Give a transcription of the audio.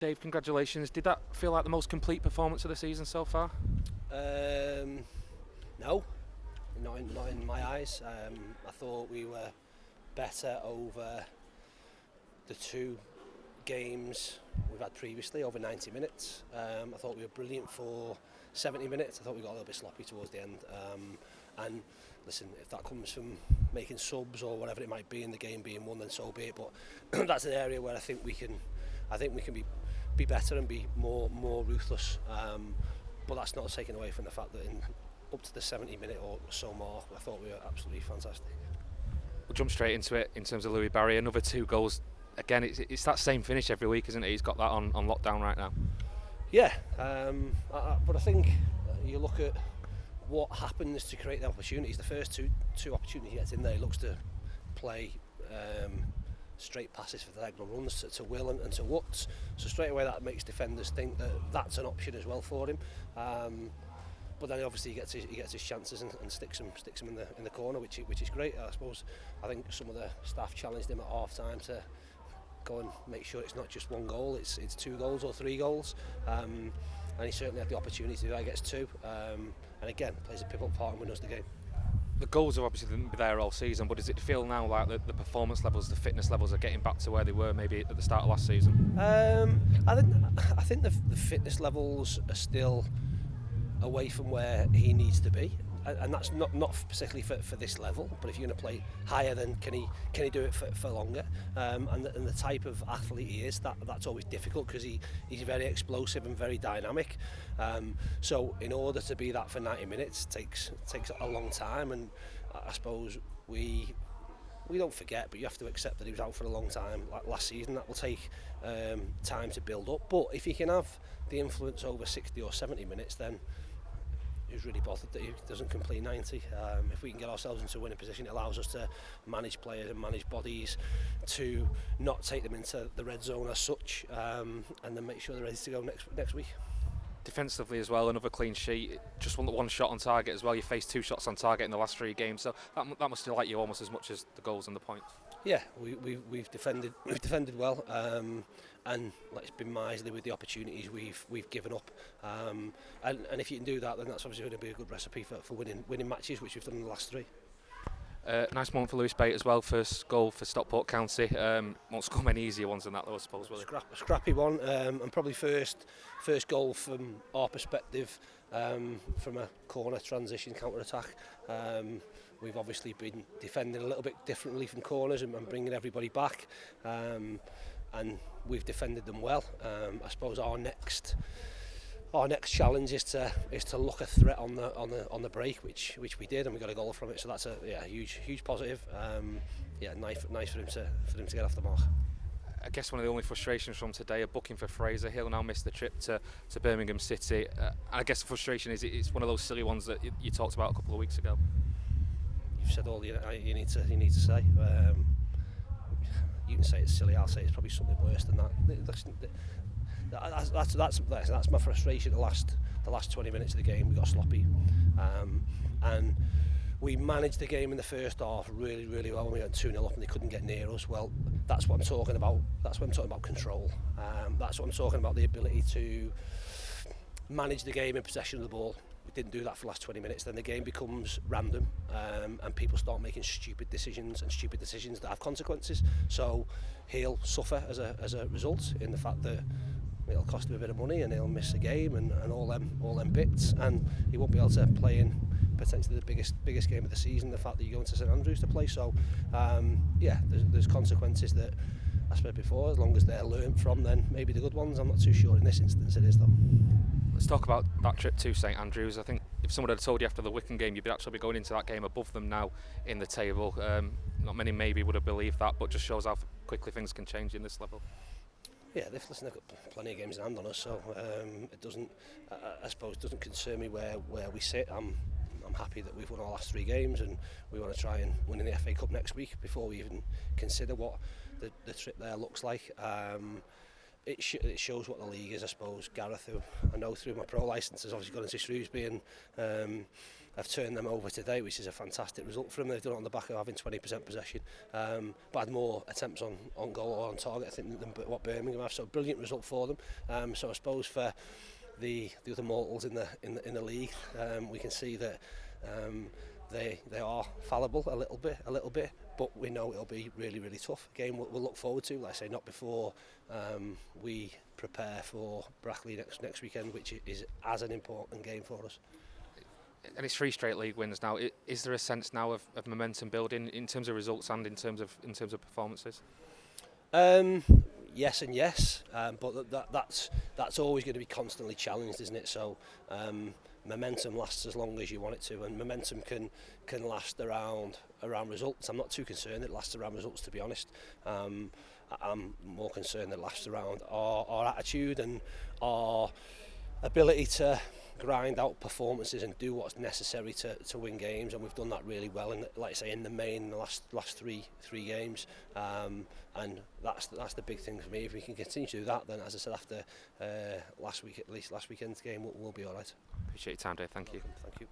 Dave, congratulations. Did that feel like the most complete performance of the season so far? No, not in my eyes. I thought we were better over the two games we've had previously, over 90 minutes. I thought we were brilliant for 70 minutes. I thought we got a little bit sloppy towards the end. And listen, if that comes from making subs or whatever it might be in the game being won, then so be it. But that's an area where I think we can be better and be more ruthless. But that's not taken away from the fact that in up to the 70-minute or so mark, I thought we were absolutely fantastic. We'll jump straight into it in terms of Louis Barry. Another 2 goals. Again, it's that same finish every week, isn't it? He's got that on lockdown right now. Yeah, but I think you look at what happens to create the opportunities. The first two opportunities he gets in there, he looks to play straight passes for diagonal runs to Will and to Woods. So straight away that makes defenders think that that's an option as well for him. But then obviously he gets his chances and sticks him in the corner, which is great. I think some of the staff challenged him at half time to go and make sure it's not just 1 goal, it's 2 goals or 3 goals. And he certainly had the opportunity to do that. He gets 2, and again plays a pivotal part and wins the game. The goals have obviously been there all season, but does it feel now like the performance levels, the fitness levels are getting back to where they were maybe at the start of last season? I think the fitness levels are still away from where he needs to be, and that's not particularly for this level. But if you're going to play higher, then can he do it for longer? And the type of athlete he is, that's always difficult because he's very explosive and very dynamic. So in order to be that for 90 minutes takes a long time, and I suppose we don't forget, but you have to accept that he was out for a long time. Like last season, that will take time to build up. But if he can have the influence over 60 or 70 minutes, then who's really bothered that he doesn't complete 90. If we can get ourselves into a winning position, it allows us to manage players and manage bodies, to not take them into the red zone as such, and then make sure they're ready to go next week. Defensively as well, another clean sheet, just one shot on target as well. You faced 2 shots on target in the last 3 games, so that must delight you almost as much as the goals and the points. Yeah, we've defended well, and it's been miserly with the opportunities we've given up, and if you can do that, then that's obviously going to be a good recipe for winning matches, which we've done in the last 3. Nice moment for Lewis Bate as well. First goal for Stockport County. Won't score many easier ones than that, though, I suppose. Will it? Scrappy one, and probably first goal from our perspective, from a corner transition counter attack. We've obviously been defending a little bit differently from corners and bringing everybody back, and we've defended them well. I suppose our next challenge is to look a threat on the break, which we did, and we got a goal from it. So that's a huge positive. Nice for him to get off the mark. I guess one of the only frustrations from today, a booking for Fraser. He'll now miss the trip to Birmingham City. I guess the frustration is it's one of those silly ones that you talked about a couple of weeks ago. You've said all you need to say. You can say it's silly. I'll say it's probably something worse than that. That's my frustration. The last 20 minutes of the game, we got sloppy, and we managed the game in the first half really well. When we went 2-0 up and they couldn't get near us. Well, that's what I'm talking about. That's what I'm talking about, control. That's what I'm talking about, the ability to manage the game in possession of the ball. We didn't do that for the last 20 minutes. Then the game becomes random, and people start making stupid decisions that have consequences. So he'll suffer as a result, in the fact that it'll cost him a bit of money and he'll miss a game and all them bits, and he won't be able to play in potentially the biggest game of the season, the fact that you're going to St Andrews to play. So there's consequences that I said before. As long as they're learnt from, then maybe the good ones. I'm not too sure in this instance it is, though. Let's talk about that trip to St Andrews. I think if someone had told you after the Wycombe game you'd actually be going into that game above them now in the table, not many maybe would have believed that, but just shows how quickly things can change in this level. Yeah, they've got plenty of games in hand on us, so it doesn't, I suppose, doesn't concern me where we sit. I'm happy that we've won our last 3 games, and we want to try and win in the FA Cup next week before we even consider what the trip there looks like. It shows what the league is, I suppose. Gareth, who I know through my pro licence, has obviously gone into Shrewsbury, and have turned them over today, which is a fantastic result for them. They've done it on the back of having 20% possession, but had more attempts on goal or on target, I think, than what Birmingham have. So brilliant result for them. So I suppose for the other mortals in the league, we can see that they are fallible a little bit, but we know it'll be really, really tough. A game we'll look forward to, like I say, not before we prepare for Brackley next weekend, which is as an important game for us. And it's 3 straight league wins now. Is there a sense now of momentum building in terms of results and in terms of performances? Yes and yes, but that's always going to be constantly challenged, isn't it? So momentum lasts as long as you want it to, and momentum can last around results. I'm not too concerned it lasts around results, to be honest. I'm more concerned that it lasts around our attitude and our ability to grind out performances and do what's necessary to win games, and we've done that really well. And like I say, in the main, in the last three games, and that's the big thing for me. If we can continue to do that, then as I said, after last weekend's game, we'll be all right. Appreciate your time, Dave. Thank you. Thank you.